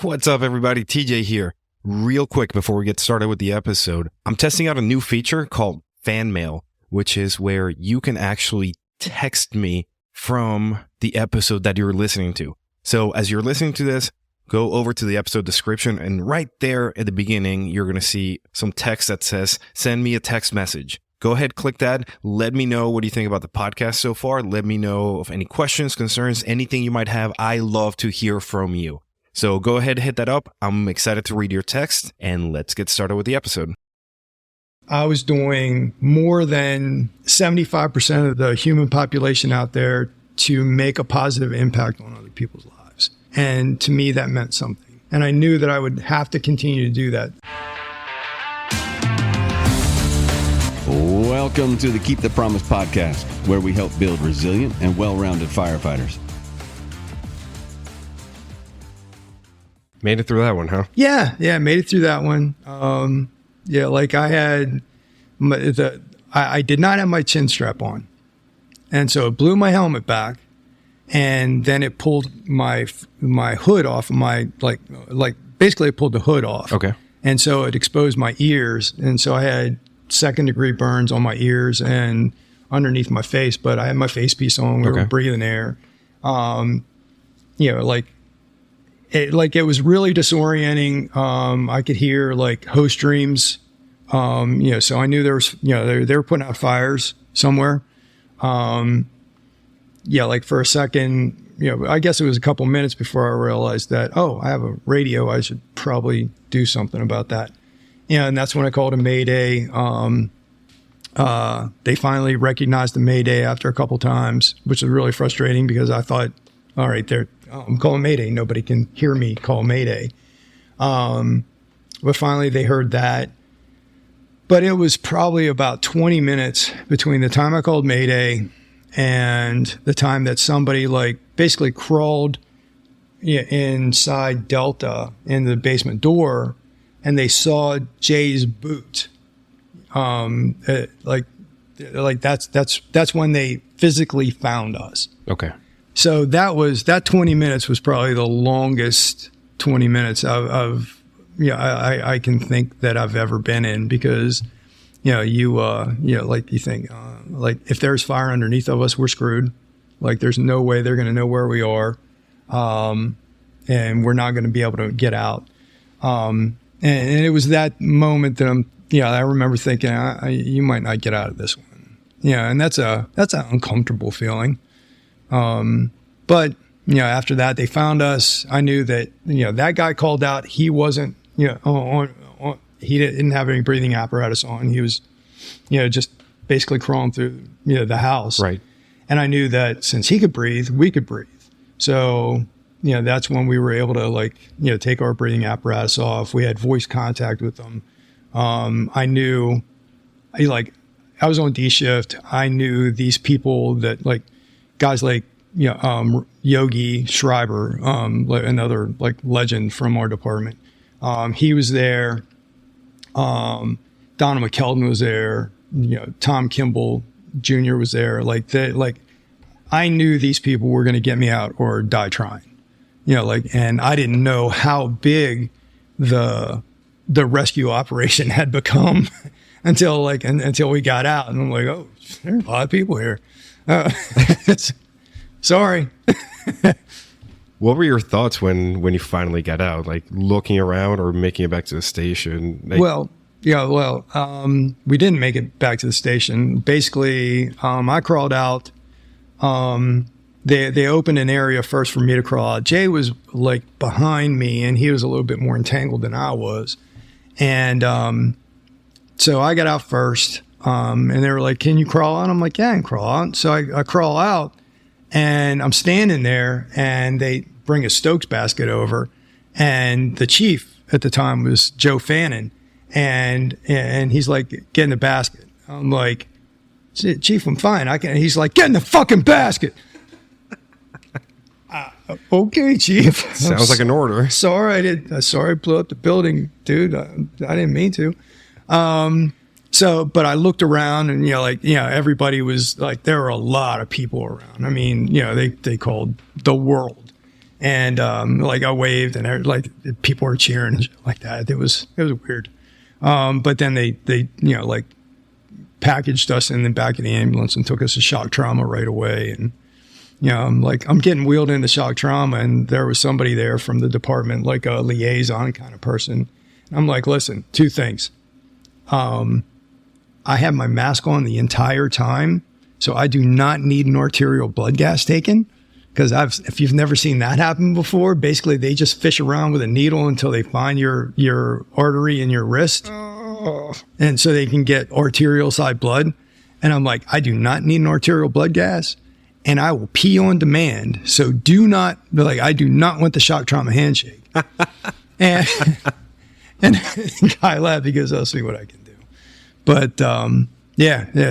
What's up, everybody? TJ here. Real quick before we get started with the episode, I'm testing out a new feature called Fan Mail, which is where you can actually text me from the episode that you're listening to. So as you're listening to this, go over to the episode description, and right there at the beginning, you're going to see some text that says, send me a text message. Go ahead, click that. Let me know what you think about the podcast so far. Let me know of any questions, concerns, anything you might have. I love to hear from you. So go ahead, hit that up. I'm excited to read your text, and let's get started with the episode. I was doing more than 75% of the human population out there to make a positive impact on other people's lives. And to me, that meant something. And I knew that I would have to continue to do that. Welcome to the Keep the Promise podcast, where we help build resilient and well-rounded firefighters. Made it through that one, huh? Yeah, made it through that one. Like I had, I did not have my chin strap on. And so it blew my helmet back, and then it pulled my hood off of my, like basically it pulled the hood off. Okay. And so it exposed my ears. And so I had second-degree burns on my ears and underneath my face, but I had my face piece on. We were breathing air. It was really disorienting. I could hear like host dreams. So I knew there was, they were putting out fires somewhere. Like for a second, I guess it was a couple minutes before I realized that, I have a radio. I should probably do something about that. And that's when I called a Mayday. They finally recognized the Mayday after a couple times, which was really frustrating because I thought, all right, I'm calling Mayday. Nobody can hear me call Mayday. But finally they heard that. But it was probably about 20 minutes between the time I called Mayday and the time that somebody basically crawled inside Delta in the basement door, and they saw Jay's boot. That's when they physically found us. Okay. So that 20 minutes was probably the longest 20 minutes I can think that I've ever been in, because, you think, if there's fire underneath of us, we're screwed. Like there's no way they're going to know where we are. And we're not going to be able to get out. And it was that moment that I remember thinking, you might not get out of this one. And that's an uncomfortable feeling. But after that, they found us. I knew that, that guy called out. He wasn't, he didn't have any breathing apparatus on. He was, just basically crawling through, the house. Right. And I knew that since he could breathe, we could breathe. So, that's when we were able to take our breathing apparatus off. We had voice contact with them. I knew, I was on D shift. I knew these people that guys like, Yogi Schreiber, another legend from our department. He was there. Donna McKeldin was there. Tom Kimball Jr. was there. I knew these people were going to get me out or die trying. And I didn't know how big the rescue operation had become until we got out. And I'm like, oh, there's a lot of people here. Sorry. What were your thoughts when you finally got out? Looking around or making it back to the station? We didn't make it back to the station. Basically, I crawled out. They opened an area first for me to crawl out. Jay was behind me, and he was a little bit more entangled than I was. And so I got out first, and they were like, "Can you crawl out?" I'm like, "Yeah, I can crawl out." So I crawl out, and I'm standing there, and they bring a Stokes basket over, and the chief at the time was Joe Fannin, and he's like, "Get in the basket." I'm like, "Chief, I'm fine. I can." He's like, "Get in the fucking basket." Okay, Chief. Sounds like an order. Sorry, I blew up the building, dude. I didn't mean to. But I looked around, and everybody was there were a lot of people around. I mean, they called the world, And like I waved, and like people were cheering and shit like that. It was weird. But then they like packaged us in the back of the ambulance and took us to shock trauma right away. And I'm getting wheeled into shock trauma, and there was somebody there from the department, like a liaison kind of person. And I'm like, listen, two things. I have my mask on the entire time, so I do not need an arterial blood gas taken. Because if you've never seen that happen before, basically they just fish around with a needle until they find your artery in your wrist. And so they can get arterial side blood. And I'm like, I do not need an arterial blood gas, and I will pee on demand. So I do not want the shock trauma handshake. and the guy laughed because I'll see what I can do. But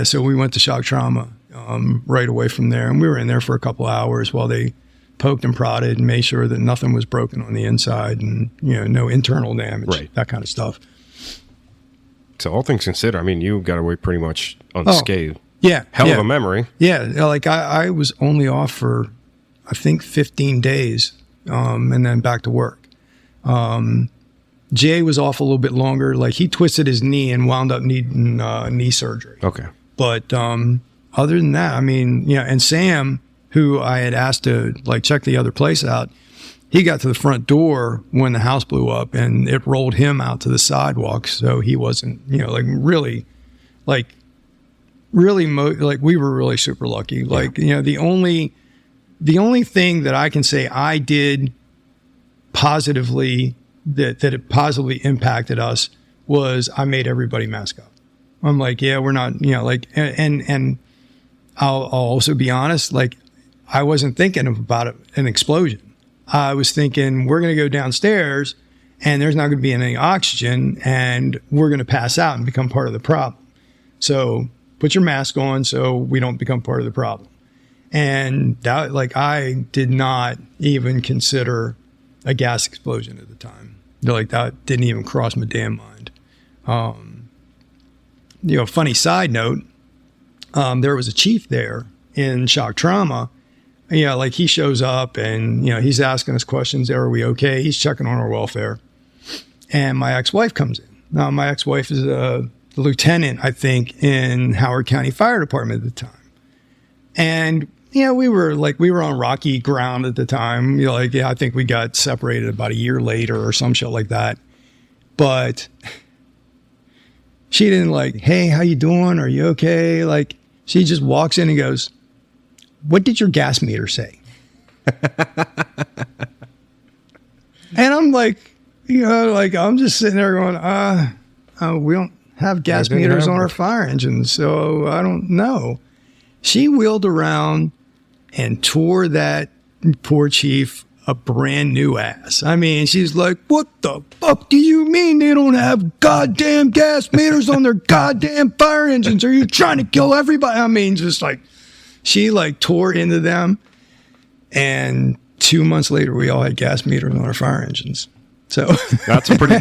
so we went to shock trauma right away from there. And we were in there for a couple hours while they poked and prodded and made sure that nothing was broken on the inside and, no internal damage, that kind of stuff. So all things considered, I mean, you got away pretty much unscathed. Yeah. Hell of a memory. Yeah. Like I was only off for, I think, 15 days and then back to work. Jay was off a little bit longer. Like he twisted his knee and wound up needing knee surgery. Okay. But other than that, I mean, and Sam, who I had asked to like check the other place out, he got to the front door when the house blew up, and it rolled him out to the sidewalk. So he wasn't, we were really super lucky. Like, the only thing that I can say I did positively that it positively impacted us was I made everybody mask up. I'm like, yeah, we're not, and I'll also be honest, like I wasn't thinking about an explosion. I was thinking we're going to go downstairs and there's not going to be any oxygen and we're going to pass out and become part of the problem. So put your mask on so we don't become part of the problem. And that, like, I did not even consider a gas explosion at the time. Like that didn't even cross my damn mind. Funny side note, there was a chief there in shock trauma. Like he shows up and, he's asking us questions. Are we okay? He's checking on our welfare. And my ex-wife comes in. Now, my ex-wife is a lieutenant, I think, in Howard County Fire Department at the time. And, we were on rocky ground at the time. I think we got separated about a year later or some shit like that. But she didn't like, hey, how you doing? Are you okay? Like, she just walks in and goes, what did your gas meter say? And I'm like, I'm just sitting there going, we don't have gas meters on our fire engines, so I don't know. She wheeled around and tore that poor chief a brand new ass. I mean, she's like, what the fuck do you mean they don't have goddamn gas meters on their goddamn fire engines? Are you trying to kill everybody? I mean, just like, she like tore into them, and 2 months later, we all had gas meters on our fire engines. So that's a pretty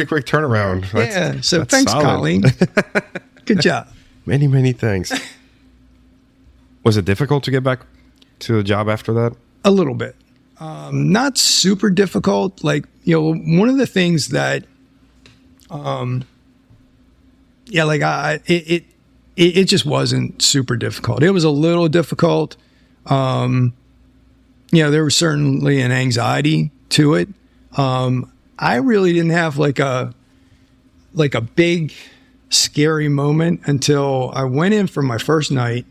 quick turnaround. So thanks, solid. Colleen. Good job. Many, many thanks. Was it difficult to get back to the job after that? A little bit. Not super difficult. Like, one of the things that, it just wasn't super difficult. It was a little difficult. There was certainly an anxiety to it. I really didn't have like a big scary moment until I went in for my first night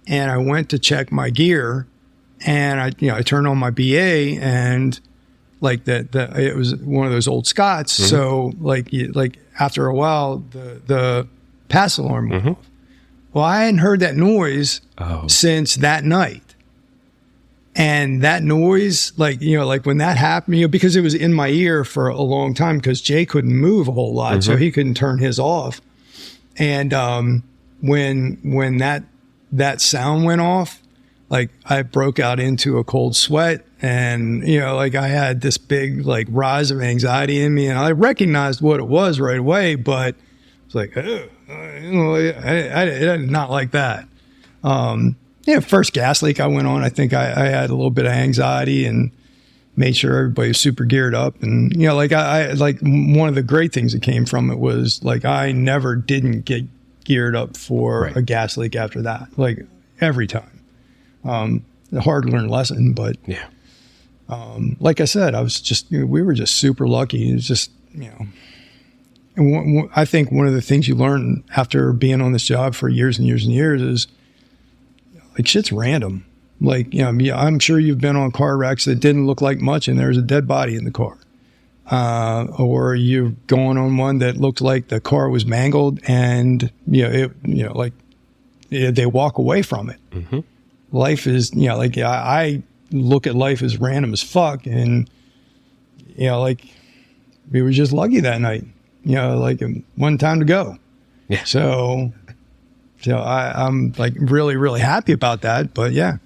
and I went to check my gear, and I turned on my BA, and like it was one of those old Scots. Mm-hmm. So like after a while, the pass alarm went off. Well, I hadn't heard that noise since that night. And that noise, like when that happened, because it was in my ear for a long time because Jay couldn't move a whole lot, so he couldn't turn his off. And when that sound went off, like I broke out into a cold sweat, and I had this big like rise of anxiety in me, and I recognized what it was right away, but it's like, I did not like that. First gas leak I went on, I think I had a little bit of anxiety, and made sure everybody was super geared up. And, you know, like I like one of the great things that came from it was like, I never didn't get geared up for a gas leak after that, like every time. A hard learned lesson, but Yeah. like I said, we were just super lucky. It's just, you know, and I think one of the things you learn after being on this job for years and years and years is like shit's random. Like, you know, I'm sure you've been on car wrecks that didn't look like much and there's a dead body in the car. Or you're going on one that looked like the car was mangled and, they walk away from it. Mm-hmm. Life is, you know, like I look at life as random as fuck. And, you know, like we were just lucky that night, you know, like one time to go. Yeah. So I'm like really, really happy about that. But yeah.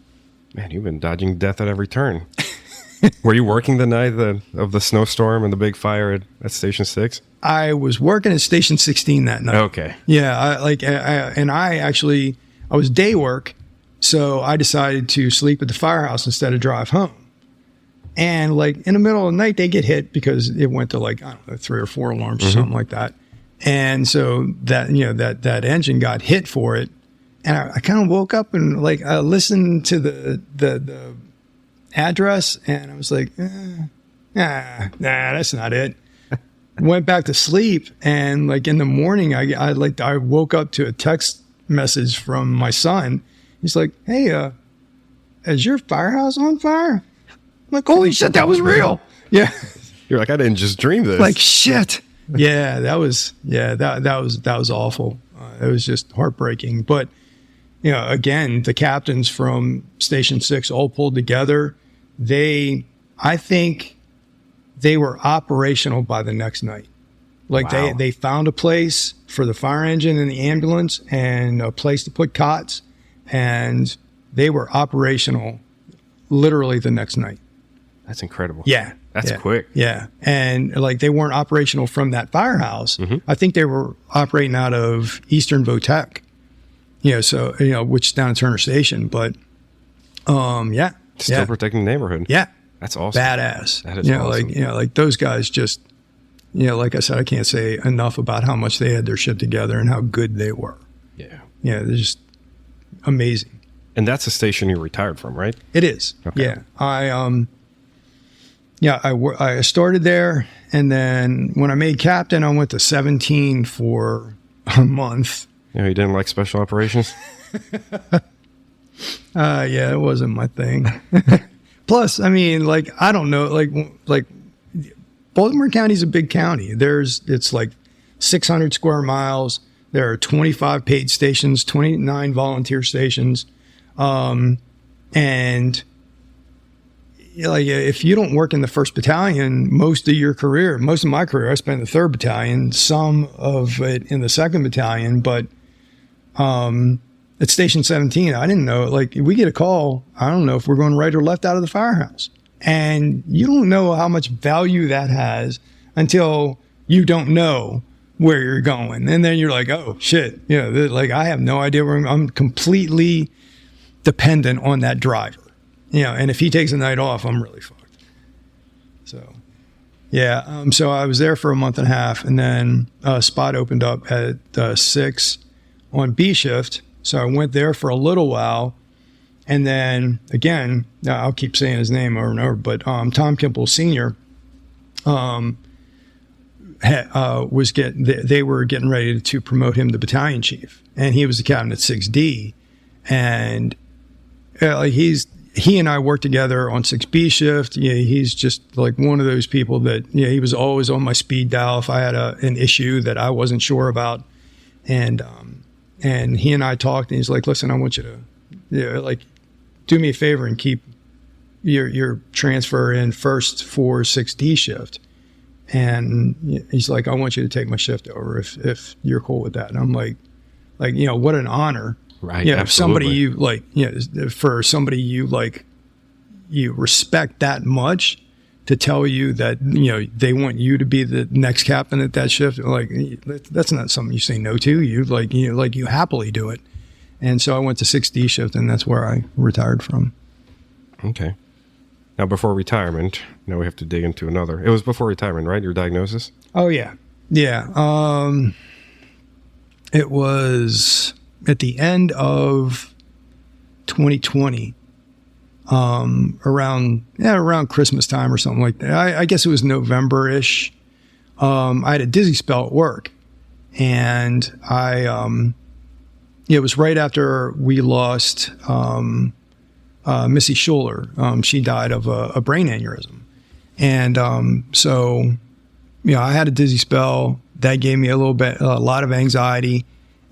Man, you've been dodging death at every turn. Were you working the night of the snowstorm and the big fire at Station 6? I was working at Station 16 that night. Okay. Yeah. I was day work. So I decided to sleep at the firehouse instead of drive home. And like in the middle of the night, they get hit because it went to like, I don't know, 3 or 4 alarms or something like that. And so that, you know, that engine got hit for it. And I kind of woke up and like, I listened to the address and I was like, nah, that's not it. Went back to sleep. And like in the morning, I woke up to a text message from my son. He's like, hey, is your firehouse on fire? I'm like, holy shit, that was real. Yeah. You're like, I didn't just dream this. Like, shit. Yeah, that was awful. It was just heartbreaking. But, you know, again, the captains from Station 6 all pulled together. I think they were operational by the next night. Like they found a place for the fire engine and the ambulance and a place to put cots. And they were operational literally the next night. That's incredible. Yeah. That's quick. Yeah. And like they weren't operational from that firehouse. Mm-hmm. I think they were operating out of Eastern Votech, you know, so, you know, which is down at Turner Station. But, yeah. Still protecting the neighborhood. Yeah. That's awesome. Badass. That is awesome. Like those guys just, you know, like I said, I can't say enough about how much they had their shit together and how good they were. Yeah. Yeah. They're just amazing. And that's the station you retired from, right? It is. Okay. Yeah. I started there, and then when I made captain, I went to 17 for a month. Yeah, you didn't like special operations? Yeah, it wasn't my thing. Plus, I mean, like, I don't know, like Baltimore County is a big county. It's like 600 square miles. There are 25 paid stations, 29 volunteer stations. And like, if you don't work in the 1st Battalion, most of my career, I spent in the 3rd Battalion, some of it in the 2nd Battalion, but, at Station 17, I didn't know, like, we get a call, I don't know if we're going right or left out of the firehouse. And you don't know how much value that has until you don't know where you're going. And then you're like, oh, shit. You know, like, I have no idea where I'm completely dependent on that driver. You know, and if he takes a night off, I'm really fucked. So, yeah. So I was there for a month and a half, and then a spot opened up at 6 on B shift. So I went there for a little while. And then again, I'll keep saying his name over and over, but Tom Kimple Sr. They were getting ready to promote him to battalion chief, and he was the captain at 6D. And he and I worked together on 6B shift. Yeah, he's just like one of those people that, you know, he was always on my speed dial if I had an issue that I wasn't sure about. And he and I talked, and he's like, listen, I want you to, you know, like, do me a favor and keep your transfer in first for 6D shift. And he's like, I want you to take my shift over if you're cool with that. And I'm like, you know, what an honor. Right. Yeah. If somebody you like, you know, for somebody you like, you respect that much to tell you that, you know, they want you to be the next captain at that shift. Like, that's not something you say no to. You happily do it. And so I went to 6D shift, and that's where I retired from. Okay. Now, before retirement, now we have to dig into another. It was before retirement, right? Your diagnosis? Oh, yeah. Yeah. It was at the end of 2020, around Christmas time or something like that. I guess it was November-ish. I had a dizzy spell at work, and it was right after we lost Missy Schuler. She died of a brain aneurysm. And so, I had a dizzy spell. That gave me a lot of anxiety.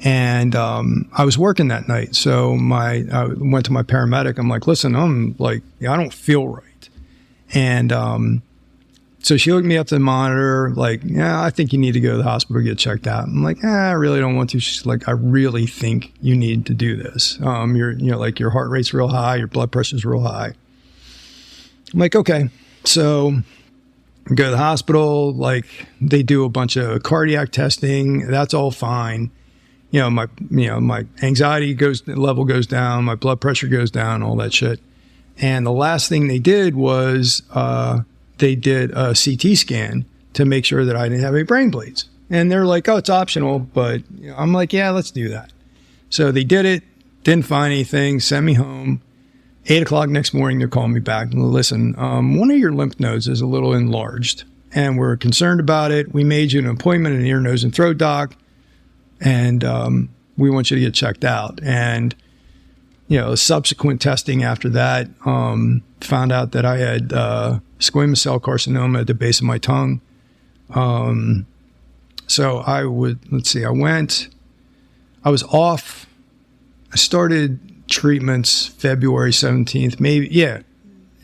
And I was working that night. So I went to my paramedic. I'm like, listen, I don't feel right. And so she hooked me up to the monitor, like, yeah, I think you need to go to the hospital to get checked out. I'm like, I really don't want to. She's like, I really think you need to do this. Your heart rate's real high, your blood pressure's real high. I'm like, okay. So I go to the hospital, like they do a bunch of cardiac testing. That's all fine. My anxiety level goes down, my blood pressure goes down, all that shit. And the last thing they did was, they did a CT scan to make sure that I didn't have any brain bleeds. And they're like, oh, it's optional. But I'm like, yeah, let's do that. So they did it, didn't find anything, sent me home. 8 o'clock next morning, they're calling me back. Listen, one of your lymph nodes is a little enlarged, and we're concerned about it. We made you an appointment at an ear, nose, and throat doc, and we want you to get checked out. And subsequent testing after that found out that I had squamous cell carcinoma at the base of my tongue. So I was off. I started treatments February 17th, maybe. Yeah.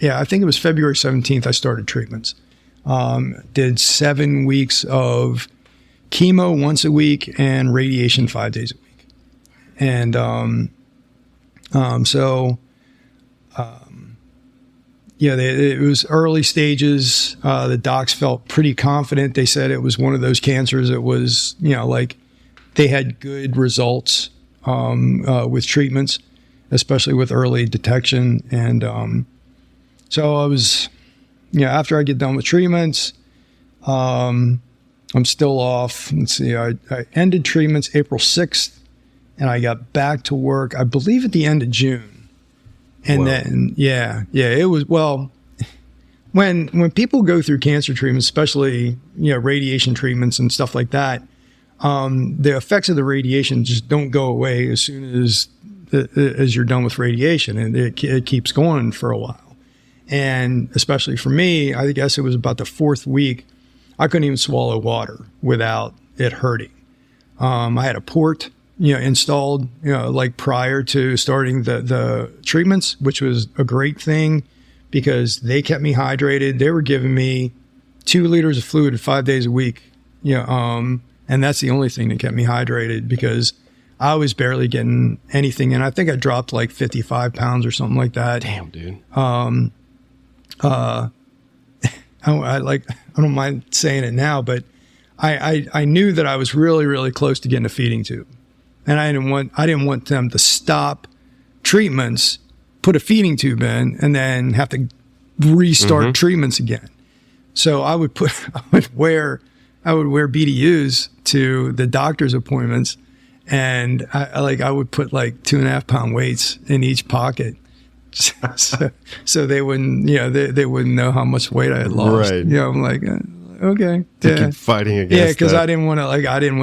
I think it was February 17th I started treatments. Did 7 weeks of chemo once a week and radiation 5 days a week. And it was early stages. The docs felt pretty confident. They said it was one of those cancers. It was, they had good results with treatments, especially with early detection. And so I was, after I get done with treatments, I'm still off. Let's see, I ended treatments April 6th, and I got back to work, I believe, at the end of June. And then, it was, well, when people go through cancer treatments, especially, radiation treatments and stuff like that, the effects of the radiation just don't go away as soon as you're done with radiation, and it keeps going for a while. And especially for me, I guess it was about the 4th week, I couldn't even swallow water without it hurting. I had a port installed, prior to starting the treatments, which was a great thing because they kept me hydrated. They were giving me 2 liters of fluid 5 days a week, and that's the only thing that kept me hydrated because I was barely getting anything. And I think I dropped like 55 pounds or something like that. Damn, dude. I don't mind saying it now, but I knew that I was really, really close to getting a feeding tube. And I didn't want them to stop treatments, put a feeding tube in, and then have to restart treatments again. So I would wear BDUs to the doctor's appointments, and I would put like 2.5 pound weights in each pocket, so they wouldn't they wouldn't know how much weight I had lost. Right. I'm like, okay, to keep fighting against. Yeah, because I didn't want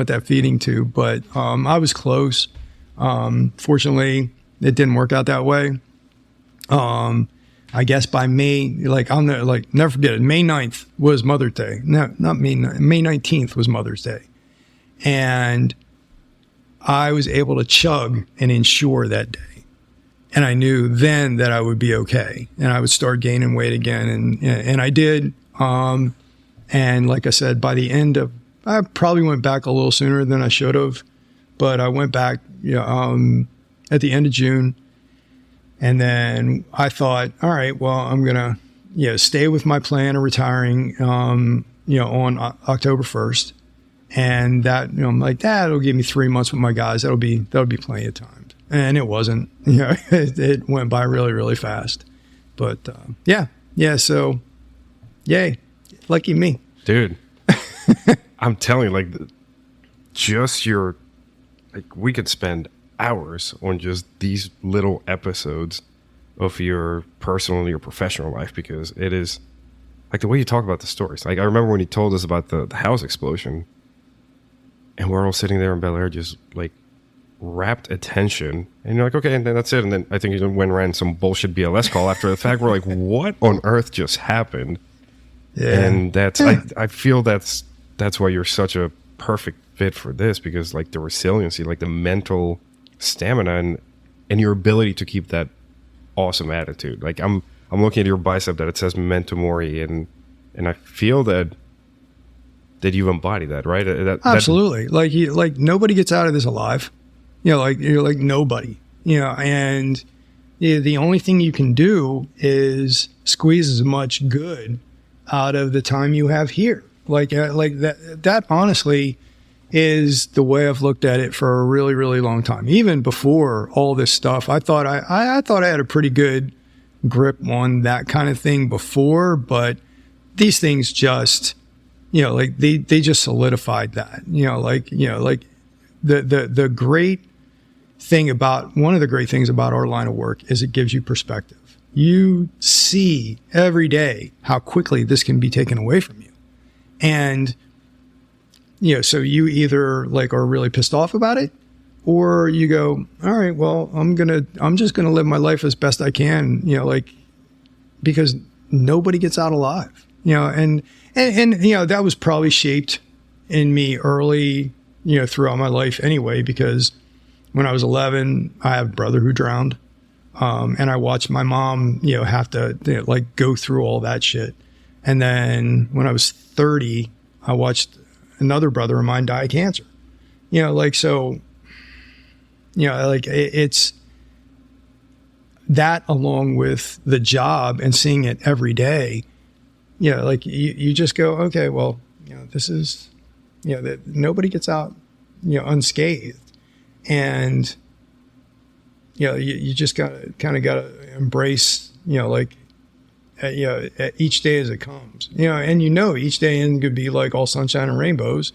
that feeding tube, but I was close. Fortunately, it didn't work out that way. I guess by May, never forget it. May 9th was Mother's Day. No, not May 9th. May 19th was Mother's Day, and I was able to chug an Ensure that day. And I knew then that I would be okay, and I would start gaining weight again, and I did. And like I said, by the end of, I probably went back a little sooner than I should have, but I went back, at the end of June. And then I thought, all right, well, I'm going to, stay with my plan of retiring, on October 1st. And that, I'm like, that'll give me 3 months with my guys. That'll be plenty of time. And it wasn't, it went by really, really fast. But, Yeah. So, yay. Lucky me. Dude. I'm telling you, like, just your, like, we could spend hours on just these little episodes of your personal and your professional life, because it is, like, the way you talk about the stories. Like, I remember when you told us about the house explosion, and we're all sitting there in Bel Air just, like, rapt attention, and you're like, okay, and then that's it. And then I think you went and ran some bullshit BLS call after the fact. We're like, what on earth just happened? Yeah. And that's, I feel that's why you're such a perfect fit for this, because, like, the resiliency, like the mental stamina and your ability to keep that awesome attitude. Like, I'm looking at your bicep that it says memento mori, and I feel that you embody that, right? Absolutely. Like nobody gets out of this alive. You know, like, you're like nobody, you know, and the only thing you can do is squeeze as much good out of the time you have here. Like that honestly is the way I've looked at it for a really, really long time. Even before all this stuff, I thought I thought I had a pretty good grip on that kind of thing before, but these things just, you know, like they just solidified that, like the great thing about, one of the great things about our line of work is it gives you perspective. You see every day how quickly this can be taken away from you. And, so you either like are really pissed off about it, or you go, all right, well, I'm just going to live my life as best I can, because nobody gets out alive, and that was probably shaped in me early, throughout my life anyway, because when I was 11, I have a brother who drowned. And I watched my mom, have to go through all that shit. And then when I was 30, I watched another brother of mine die of cancer. It's that, along with the job and seeing it every day, you just go, okay, well, this is, that nobody gets out, unscathed. And, you just gotta embrace, each day as it comes, and each day isn't gonna be like all sunshine and rainbows.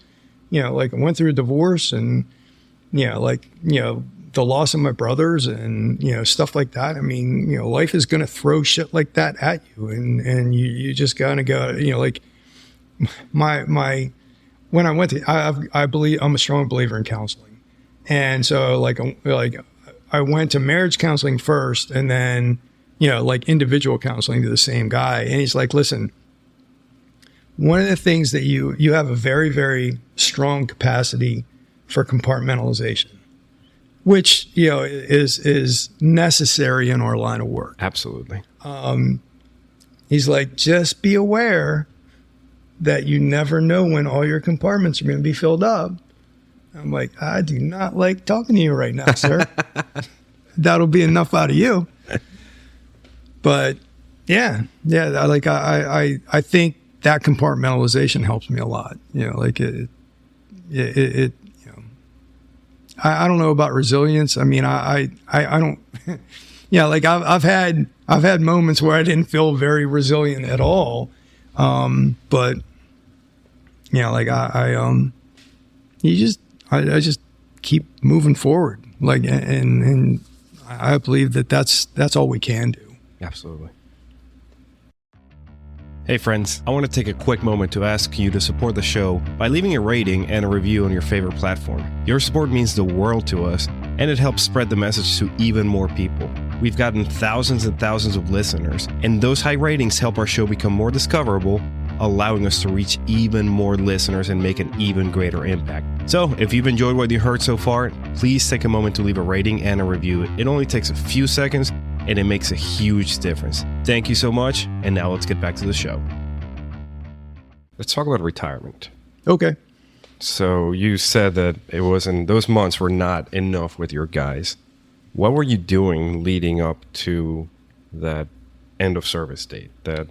I went through a divorce, and, the loss of my brothers and, stuff like that. I mean, life is gonna throw shit like that at you, and you just gotta go, when I went to, I'm a strong believer in counseling. And so I went to marriage counseling first, and then, individual counseling to the same guy. And he's like, listen, one of the things that you have a very, very strong capacity for compartmentalization, which, is necessary in our line of work. Absolutely. He's like, just be aware that you never know when all your compartments are going to be filled up. I'm like, I do not like talking to you right now, sir. That'll be enough out of you. But yeah, I think that compartmentalization helps me a lot. I don't know about resilience. I mean, I don't. Yeah, I've had moments where I didn't feel very resilient at all. But I just keep moving forward, and I believe that's all we can do. Absolutely. Hey friends, I want to take a quick moment to ask you to support the show by leaving a rating and a review on your favorite platform. Your support means the world to us, and it helps spread the message to even more people. We've gotten thousands and thousands of listeners, and those high ratings help our show become more discoverable, allowing us to reach even more listeners and make an even greater impact. So, if you've enjoyed what you heard so far, please take a moment to leave a rating and a review. It only takes a few seconds, and it makes a huge difference. Thank you so much, and now let's get back to the show. Let's talk about retirement. Okay. So, you said that those months were not enough with your guys. What were you doing leading up to that end of service date? That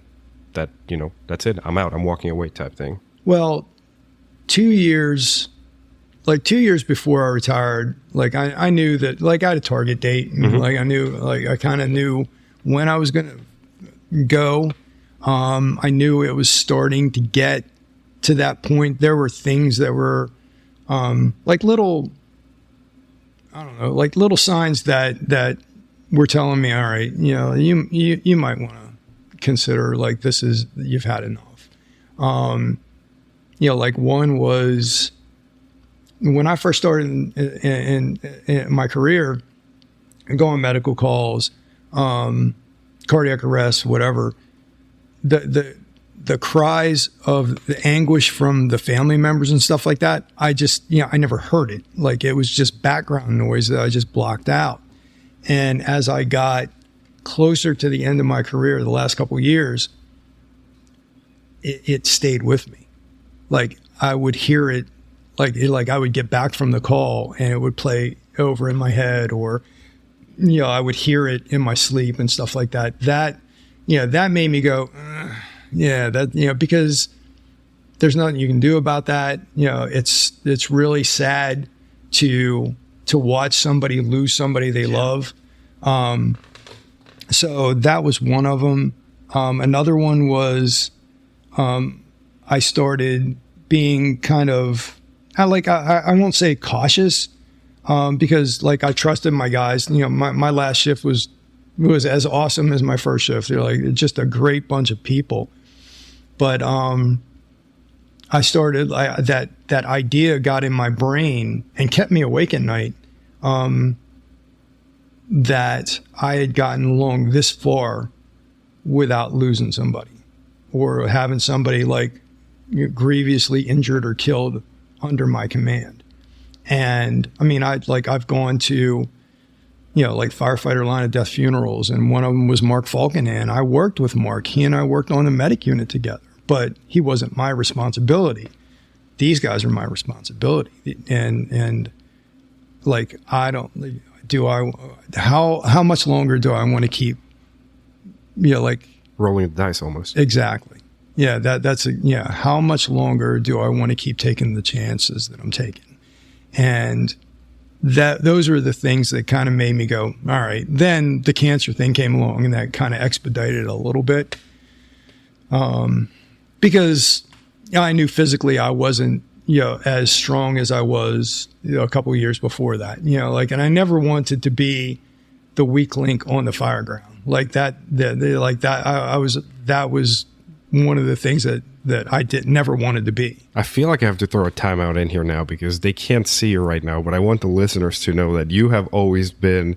that's it, I'm out, I'm walking away type thing? Well, 2 years before I retired, I knew that, I had a target date, and I knew, I kind of knew when I was going to go. I knew it was starting to get to that point. There were things that were like little, I don't know, like little signs that were telling me, all right, you know, you might want to consider, like, you've had enough. You know, like one was when I first started in my career, going medical calls, cardiac arrest, whatever, the cries of the anguish from the family members and stuff like that, I never heard it. Like, it was just background noise that I just blocked out. And as I got closer to the end of my career, the last couple of years, it stayed with me. Like, I would hear it, like I would get back from the call and it would play over in my head, or, you know, I would hear it in my sleep and stuff like that. That, you know, that made me go, yeah, that, you know, because there's nothing you can do about that. You know, it's really sad to watch somebody lose somebody they love. So that was one of them. Another one was, I started being kind of, I won't say cautious, because, like, I trusted my guys. You know, my last shift was as awesome as my first shift. They're like just a great bunch of people. But I started, that idea got in my brain and kept me awake at night, that I had gotten along this far without losing somebody, or having somebody, like, grievously injured or killed under my command. And I mean, I've gone to, you know, like, firefighter line of death funerals, and one of them was Mark Falkenhand. I worked with Mark. He and I worked on the medic unit together, but he wasn't my responsibility. These guys are my responsibility. And like, how much longer do I want to keep, you know, like, Rolling the dice almost. Exactly. Yeah. How much longer do I want to keep taking the chances that I'm taking? And those were the things that kind of made me go, all right. Then the cancer thing came along, and that kind of expedited it a little bit. Because, you know, I knew physically I wasn't, you know, as strong as I was, you know, a couple of years before that, you know, like, and I never wanted to be the weak link on the fire ground like that. That was one of the things that I never wanted to be. I feel like I have to throw a timeout in here now because they can't see you right now, but I want the listeners to know that you have always been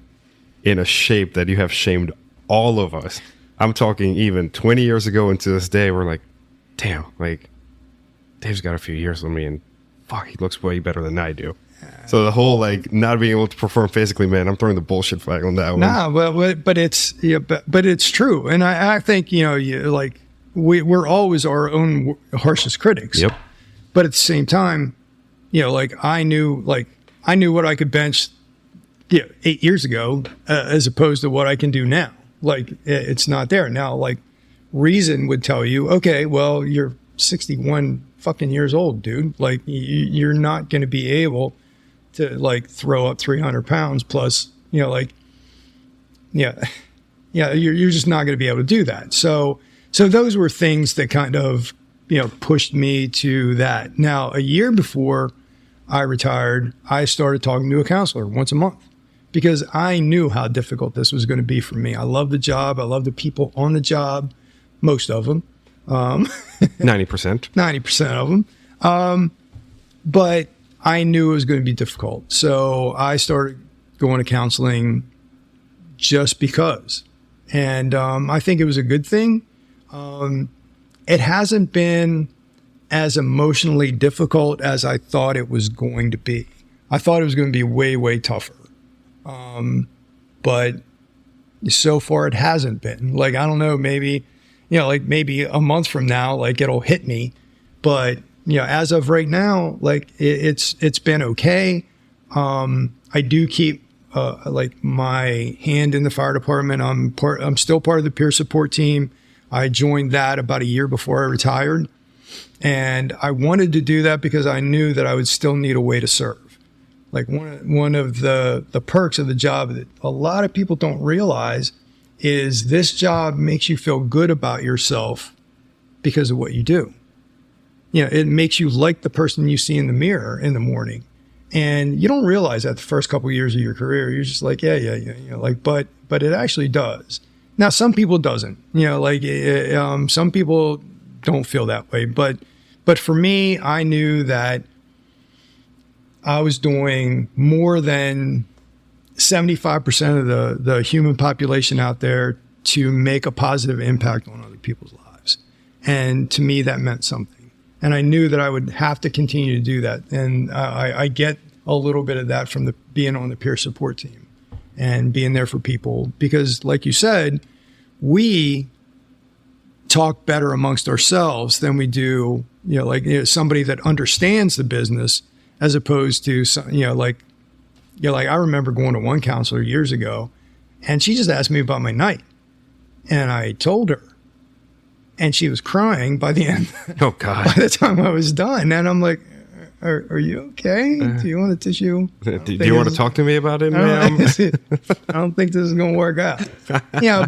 in a shape that you have shamed all of us. I'm talking even 20 years ago and to this day, we're like, damn, like, Dave's got a few years on me, and fuck, he looks way better than I do. So the whole, like, not being able to perform physically, man, I'm throwing the bullshit flag on that one. Nah, but it's, yeah, but it's true. And I think, you know, like, we're always our own harshest critics. Yep. But at the same time, you know, like, I knew what I could bench, you know, 8 years ago, as opposed to what I can do now. Like, it's not there now. Like, reason would tell you, okay, well, you're 61 fucking years old, dude. Like, you're not going to be able to, like, throw up 300 pounds plus, you know, like, yeah, you're just not going to be able to do that. So those were things that kind of, you know, pushed me to that. Now, a year before I retired, I started talking to a counselor once a month because I knew how difficult this was going to be for me. I love the job. I love the people on the job, most of them. 90%. 90% of them. But I knew it was going to be difficult. So I started going to counseling just because. And I think it was a good thing. It hasn't been as emotionally difficult as I thought it was going to be. I thought it was going to be way, way tougher. But so far it hasn't been. Like, I don't know, maybe, you know, like maybe a month from now, like, it'll hit me. But, you know, as of right now, like, it's been okay. I do keep, like, my hand in the fire department. I'm still part of the peer support team. I joined that about a year before I retired. And I wanted to do that because I knew that I would still need a way to serve. Like, one of the perks of the job that a lot of people don't realize is this job makes you feel good about yourself because of what you do. It makes you like the person you see in the mirror in the morning. And you don't realize that the first couple of years of your career, you're just like, yeah. But it actually does. Now, some people doesn't, some people don't feel that way. But for me, I knew that I was doing more than 75% of the human population out there to make a positive impact on other people's lives. And to me, that meant something. And I knew that I would have to continue to do that. And I get a little bit of that from being on the peer support team and being there for people. Because like you said, we talk better amongst ourselves than we do, somebody that understands the business, as opposed to, I remember going to one counselor years ago, and she just asked me about my night. And I told her, and she was crying by the end. Oh, God. By the time I was done. And I'm like, are you okay? Do you want a tissue? Do you want to talk to me about it, ma'am? I don't think this is going to work out.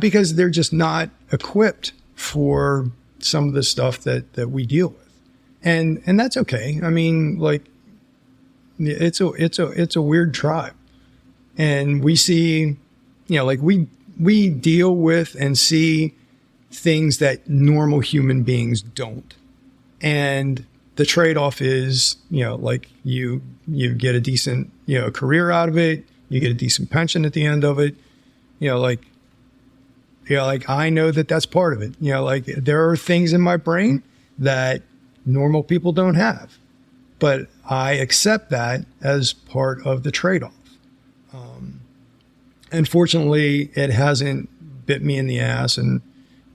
Because they're just not equipped for some of the stuff that we deal with. And that's okay. I mean, it's a weird tribe. And we see, we deal with and see things that normal human beings don't. And the trade-off is, you get a decent, career out of it. You get a decent pension at the end of it. I know that that's part of it. There are things in my brain that normal people don't have, but I accept that as part of the trade-off. And fortunately, it hasn't bit me in the ass and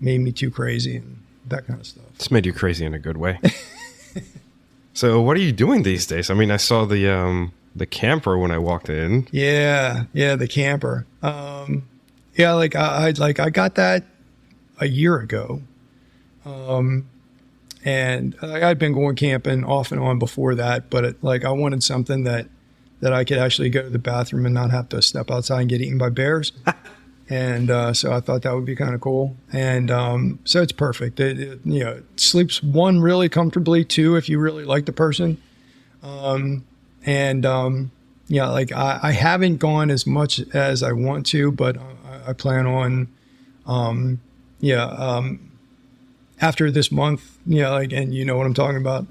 made me too crazy and that kind of stuff. It's made you crazy in a good way. So what are you doing these days? I mean, I saw the camper when I walked in. Yeah, the camper. I got that a year ago. And I'd been going camping off and on before that, but I wanted something that I could actually go to the bathroom and not have to step outside and get eaten by bears. And so I thought that would be kind of cool. And so it's perfect. It sleeps, one, really comfortably, two, if you really like the person. I haven't gone as much as I want to, but I plan on, after this month, and you know what I'm talking about.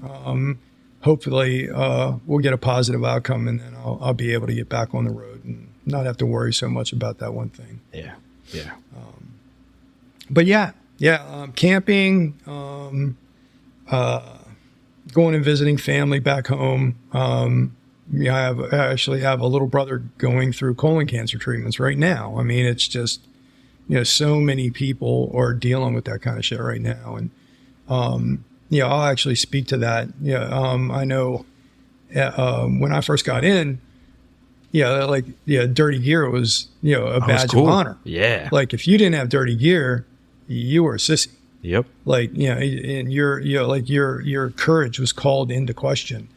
Hopefully we'll get a positive outcome, and then I'll be able to get back on the road and not have to worry so much about that one thing. Yeah. But camping, going and visiting family back home. I actually have a little brother going through colon cancer treatments right now. I mean, it's just, so many people are dealing with that kind of shit right now. And, I'll actually speak to that. I know when I first got in, dirty gear was, a badge of honor. Yeah. If you didn't have dirty gear, you were a sissy. Yep. And your courage was called into question.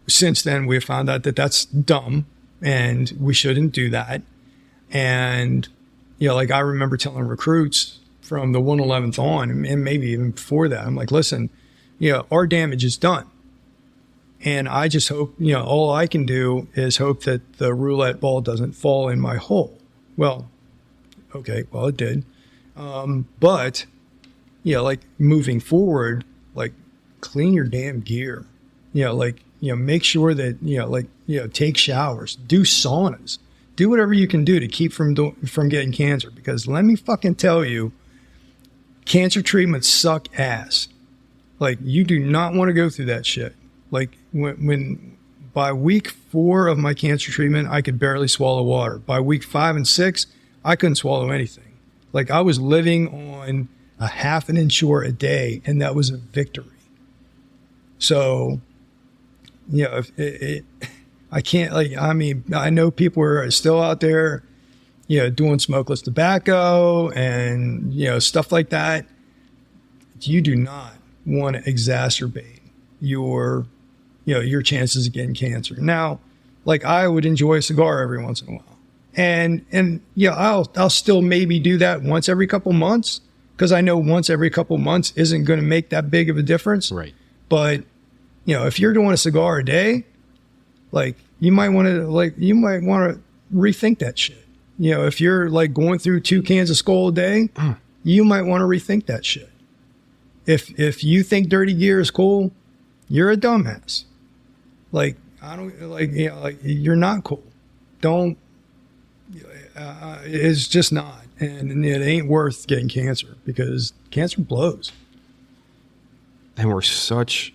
Since then we've found out that that's dumb and we shouldn't do that. And, I remember telling recruits from the 111th on, and maybe even before that, I'm like, listen, our damage is done. And I just hope, all I can do is hope that the roulette ball doesn't fall in my hole. Well, okay, well, it did. But, moving forward, clean your damn gear. Make sure that, take showers, do saunas, do whatever you can do to keep from getting cancer. Because let me fucking tell you, cancer treatments suck ass. You do not want to go through that shit. When by week 4 of my cancer treatment, I could barely swallow water. By week 5 and 6, I couldn't swallow anything. I was living on a half an Ensure a day, and that was a victory. So, I can't, I know people are still out there, doing smokeless tobacco and, stuff like that. You do not want to exacerbate your chances of getting cancer. Now, I would enjoy a cigar every once in a while. And I'll still maybe do that once every couple months, because I know once every couple months isn't going to make that big of a difference. Right. But, you know, if you're doing a cigar a day, like you might want to rethink that shit. You know, if you're like going through 2 cans of Skull a day, you might want to rethink that shit. If you think dirty gear is cool, you're a dumbass. Like, I don't like, you know, like you're not cool. Don't, it's just not. And it ain't worth getting cancer because cancer blows. And we're such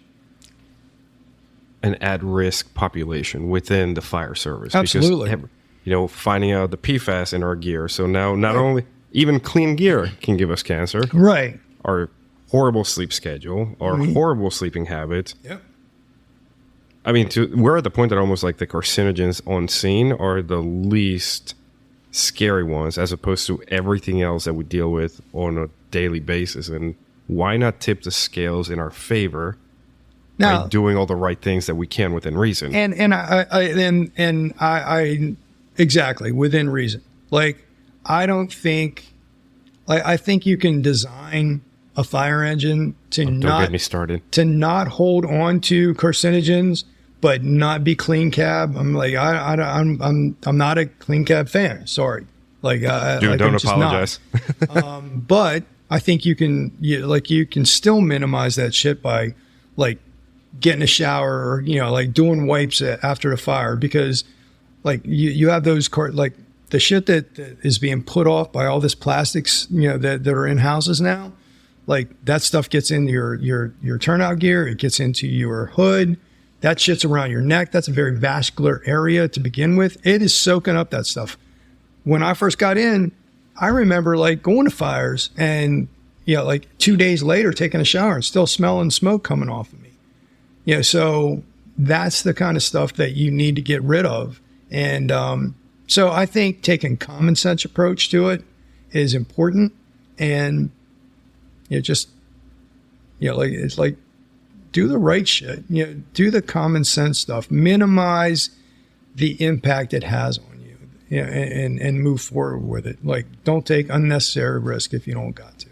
an at-risk population within the fire service. Absolutely. Because, you know, finding out the PFAS in our gear. So now not only, even clean gear can give us cancer. Right. Our horrible sleep schedule, our horrible sleeping habits. Yep. I mean, we're at the point that almost like the carcinogens on scene are the least scary ones as opposed to everything else that we deal with on a daily basis. And why not tip the scales in our favor by doing all the right things that we can within reason? And I exactly within reason. Like, I don't think, like, I think you can design a fire engine to don't get me started, to not hold on to carcinogens, but not be clean cab. I'm like, I'm not a clean cab fan. Sorry. Like, dude, don't apologize. But I think you can still minimize that shit by like getting a shower or, you know, like doing wipes after the fire, because like you have those like the shit that is being put off by all this plastics, you know, that are in houses now. Like that stuff gets into your turnout gear. It gets into your hood. That shit's around your neck. That's a very vascular area to begin with. It is soaking up that stuff. When I first got in, I remember like going to fires and, you know, like 2 days later taking a shower and still smelling smoke coming off of me. You know, so that's the kind of stuff that you need to get rid of. And so I think taking common sense approach to it is important. And you know, just, you know, like, it's like, do the right shit, you know, do the common sense stuff, minimize the impact it has on you, you know, and move forward with it. Like, don't take unnecessary risk if you don't got to.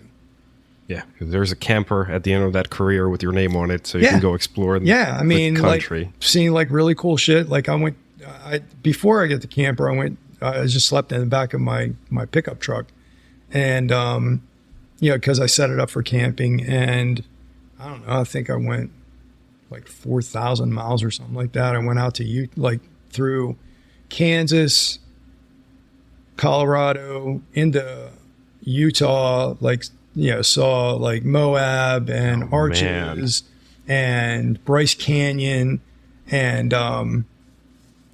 Yeah, because there's a camper at the end of that career with your name on it, so you can go explore the country. Like, seeing like really cool shit. Like before I get the camper, I just slept in the back of my pickup truck, and you know, because I set it up for camping, and I don't know, I think I went like 4,000 miles or something like that. I went out to through Kansas, Colorado, into Utah, like, you know, saw like Moab and Arches and Bryce Canyon. And,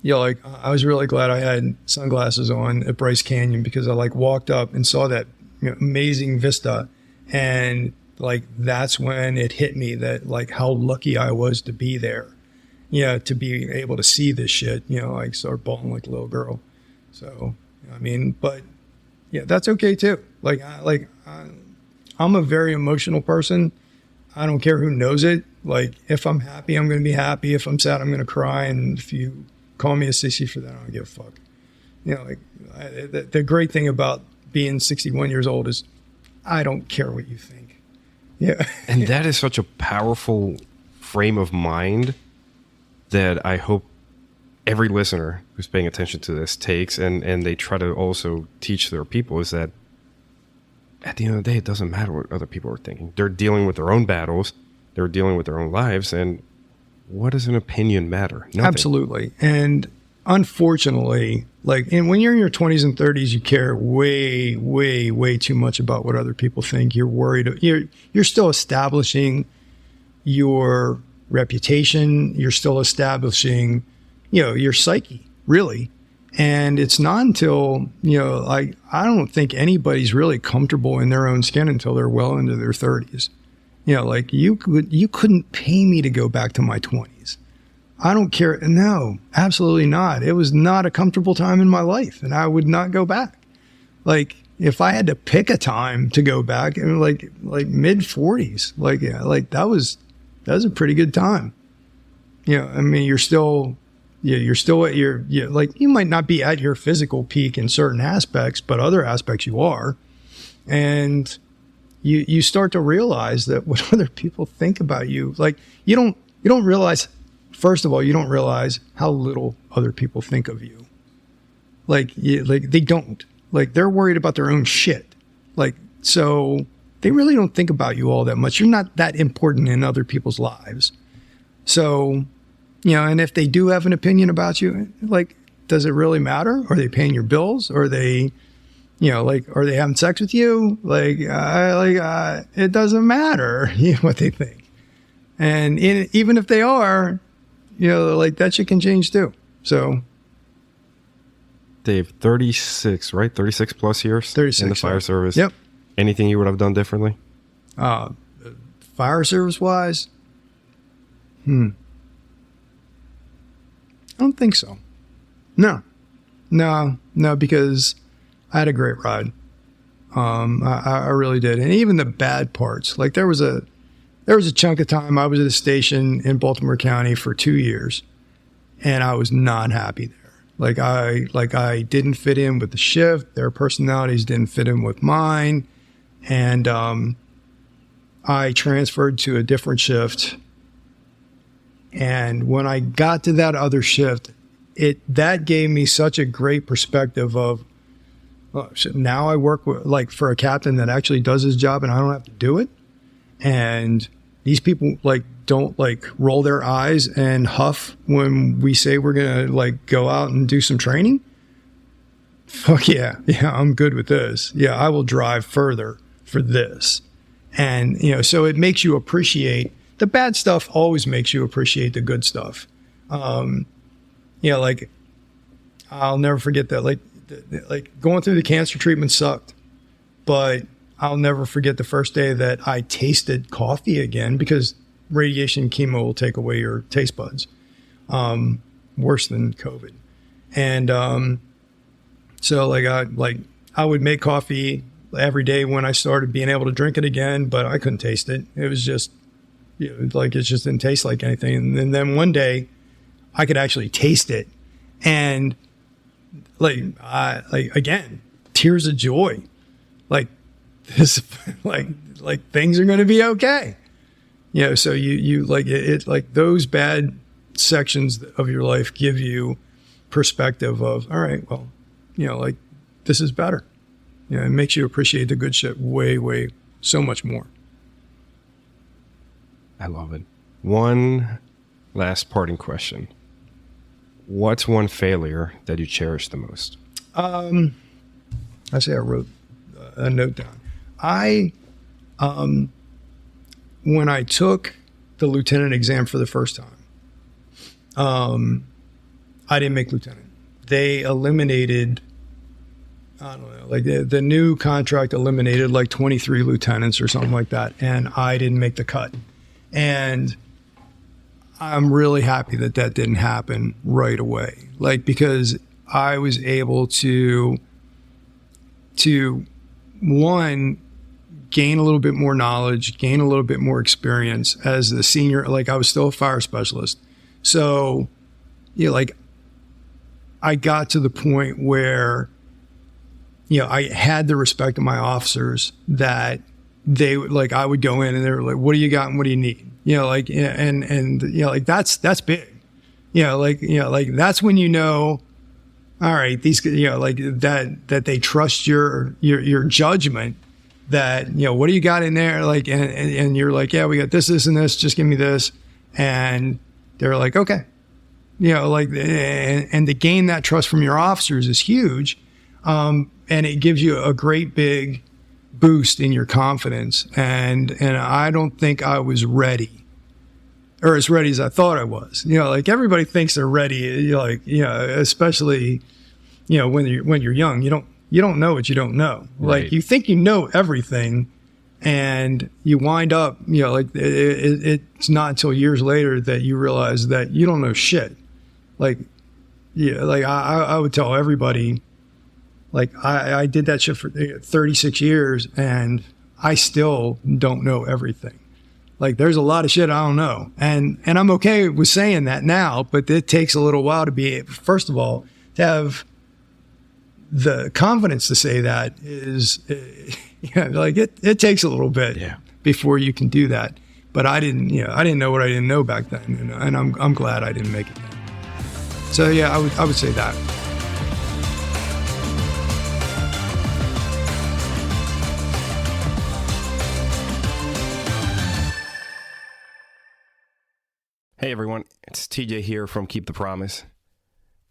you know, like I was really glad I had sunglasses on at Bryce Canyon, because I like walked up and saw that, you know, amazing vista. And like, that's when it hit me that like how lucky I was to be there, you know, to be able to see this shit, you know, like start bawling like a little girl. So, I mean, but yeah, that's okay too. Like, I'm a very emotional person. I don't care who knows it. Like, if I'm happy, I'm going to be happy. If I'm sad, I'm going to cry. And if you call me a sissy for that, I don't give a fuck. You know, like the great thing about being 61 years old is I don't care what you think. Yeah. And that is such a powerful frame of mind that I hope every listener who's paying attention to this takes, and they try to also teach their people, is that at the end of the day, it doesn't matter what other people are thinking. They're dealing with their own battles. They're dealing with their own lives. And what does an opinion matter? Nothing. Absolutely. And unfortunately, like, and when you're in your 20s and 30s, you care way, way, way too much about what other people think. You're worried. You're still establishing your reputation. You're still establishing, you know, your psyche, really. And it's not until, you know, like, I don't think anybody's really comfortable in their own skin until they're well into their 30s. You know, like you couldn't pay me to go back to my 20s. I don't care. No, absolutely not. It was not a comfortable time in my life, and I would not go back. Like, if I had to pick a time to go back, it was like mid 40s. Like, yeah, like that was a pretty good time. You know, I mean, you're still at your, like, you might not be at your physical peak in certain aspects, but other aspects you are. And you start to realize that what other people think about you, like you don't realize, first of all, you don't realize how little other people think of you. Like they don't, like they're worried about their own shit. Like, so they really don't think about you all that much. You're not that important in other people's lives. So, and if they do have an opinion about you, like, does it really matter? Are they paying your bills? Are they, are they having sex with you? It doesn't matter what they think. And even if they are, that shit can change too. So. Dave, 36, right? 36 plus years 36, in the fire service. Yep. Anything you would have done differently? Fire service wise? I don't think so. No, because I had a great ride. I really did. And even the bad parts, like there was a chunk of time I was at a station in Baltimore County for 2 years and I was not happy there. Like I didn't fit in with the shift. Their personalities didn't fit in with mine. And I transferred to a different shift. And when I got to that other shift, that gave me such a great perspective of, now I work with, for a captain that actually does his job and I don't have to do it. And these people don't roll their eyes and huff when we say we're going to go out and do some training. Fuck yeah. Yeah, I'm good with this. Yeah, I will drive further for this. And, so it makes you appreciate the bad stuff, always makes you appreciate the good stuff. I'll never forget that, going through the cancer treatment sucked, but I'll never forget the first day that I tasted coffee again, because radiation chemo will take away your taste buds, worse than COVID. And so I would make coffee every day when I started being able to drink it again, but I couldn't taste it. It was just it just didn't taste like anything. And then one day I could actually taste it, and again, tears of joy, this, things are going to be okay. So you those bad sections of your life give you perspective of, all right, well, this is better. It makes you appreciate the good shit way, so much more. I love it. One last parting question. What's one failure that you cherish the most? I say I wrote a note down. When I took the lieutenant exam for the first time, I didn't make lieutenant. They eliminated, I don't know, the new contract eliminated 23 lieutenants or something like that. And I didn't make the cut. And I'm really happy that didn't happen right away. Because I was able to one, gain a little bit more knowledge, gain a little bit more experience as the senior. I was still a fire specialist. So, I got to the point where, I had the respect of my officers that they would, I would go in and they were like, what do you got and what do you need? That's big. That's when all right, these, that they trust your judgment, that, what do you got in there? And you're like, yeah, we got this, and this, just give me this. And they're like, okay. And to gain that trust from your officers is huge. And it gives you a great big boost in your confidence. And I don't think I was ready, or as ready as I thought I was. Everybody thinks they're ready, especially, when you're young, you don't know what you don't know. Right. You think you know everything, and you wind up, it's not until years later that you realize that you don't know shit. I would tell everybody, I did that shit for 36 years and I still don't know everything. There's a lot of shit I don't know. And I'm okay with saying that now, but it takes a little while to be, first of all, to have the confidence to say that Yeah, like it takes a little bit Yeah. before you can do that. But I didn't know what I didn't know back then, and I'm glad I didn't make it then. So yeah, I would say that. Hey everyone, it's TJ here from Keep the Promise.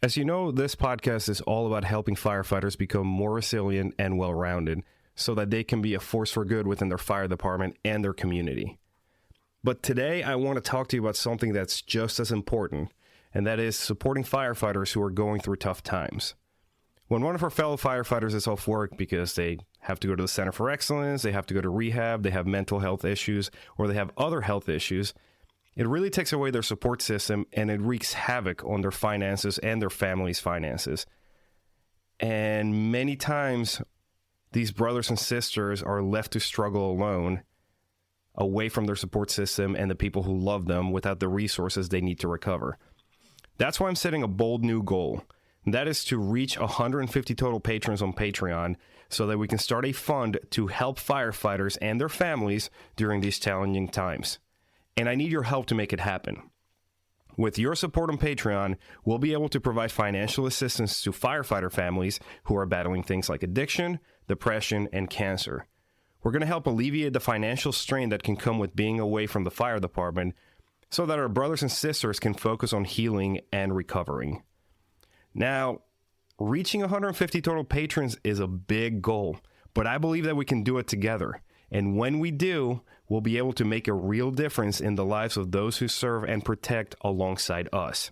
As you know, this podcast is all about helping firefighters become more resilient and well-rounded so that they can be a force for good within their fire department and their community. But today I want to talk to you about something that's just as important, and that is supporting firefighters who are going through tough times. When one of our fellow firefighters is off work because they have to go to the Center for Excellence, they have to go to rehab, they have mental health issues, or they have other health issues, it really takes away their support system and it wreaks havoc on their finances and their family's finances. And many times, these brothers and sisters are left to struggle alone, away from their support system and the people who love them without the resources they need to recover. That's why I'm setting a bold new goal. And that is to reach 150 total patrons on Patreon so that we can start a fund to help firefighters and their families during these challenging times. And I need your help to make it happen. With your support on Patreon, we'll be able to provide financial assistance to firefighter families who are battling things like addiction, depression, and cancer. We're going to help alleviate the financial strain that can come with being away from the fire department so that our brothers and sisters can focus on healing and recovering. Now, reaching 150 total patrons is a big goal, but I believe that we can do it together. And when we do, we'll be able to make a real difference in the lives of those who serve and protect alongside us.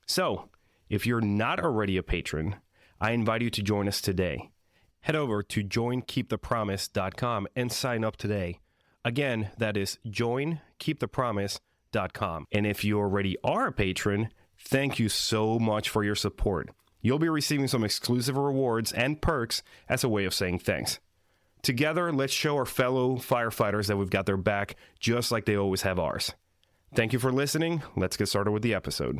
So, if you're not already a patron, I invite you to join us today. Head over to joinkeepthepromise.com and sign up today. Again, that is joinkeepthepromise.com. And if you already are a patron, thank you so much for your support. You'll be receiving some exclusive rewards and perks as a way of saying thanks. Together, let's show our fellow firefighters that we've got their back just like they always have ours. Thank you for listening. Let's get started with the episode.